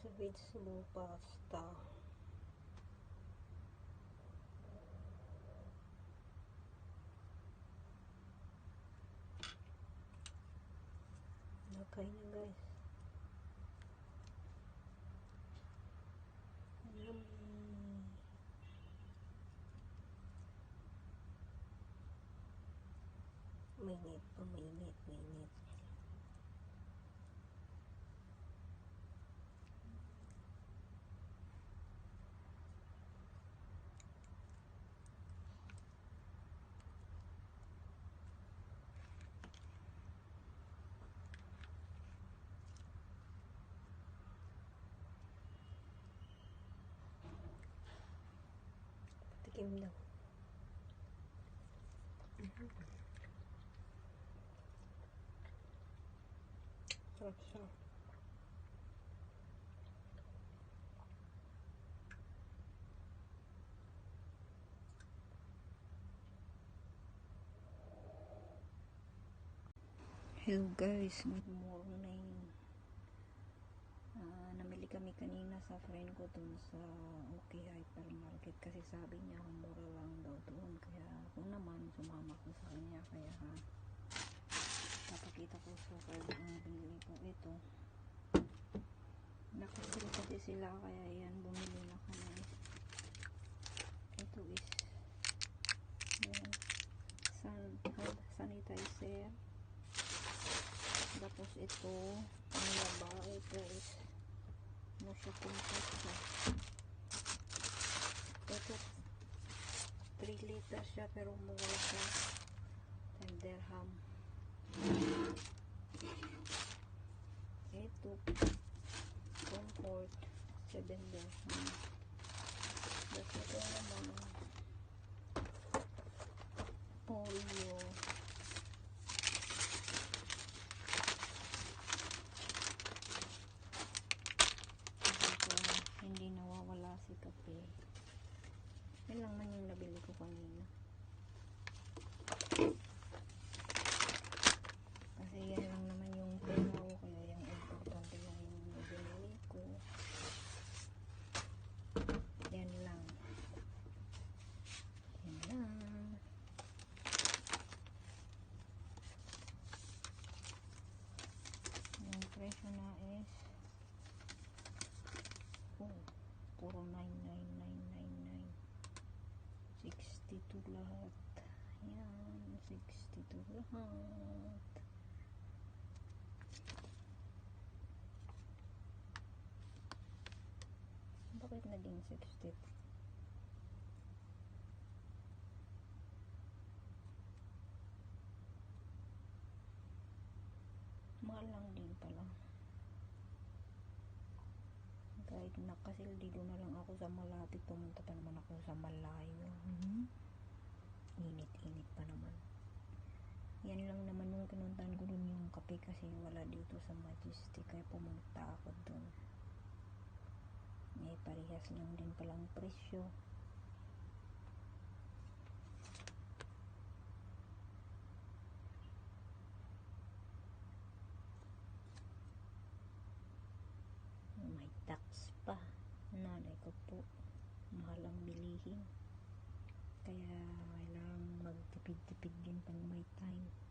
vegetable pasta. Nakain na guys. Yummy. Mainit pa, mainit. Patikim daw. Sarap siya. Hello guys, good morning. Namili kami kanina sa friend ko dun sa OK Hypermarket kasi sabi niya mura lang daw doon, kaya ako naman sumama ko sa kanya, kaya papakita ko sa kanya ang binili ko. Ito, nakasil kasi sila, kaya yan, bumili na kami. Ito is sanitizer. Tapos ito, panglaba. Ito is ano siya, compost siya. Ito 3 liters siya pero mura siya, 10 dirham. Ito comfort, 7 dirham. Tapos ito naman polio, hindi nawawala si kape. Yan lang man yung nabili ko kanina. Kasi yan lang naman yung pera ko, kaya yung importante lang yung binili ko. Yan lang. Yan lang. Yung presyo na is puro 99999, 62 lahat. Yan, 62 lahat. Bakit naging 60? Mahal lang din pala. Kahit nakasildido na lang ako sa malapit, pumunta pa naman ako sa malayo. Init-init pa naman. Yan lang naman yung pinuntahan ko dun, yung kape, kasi wala dito sa Majestic, kaya pumunta ako dun. Parehas lang din palang presyo. May tax pa. Nanay ko po, mahal ang bilihin. Kaya kailangang magtipid-tipid din pag may time.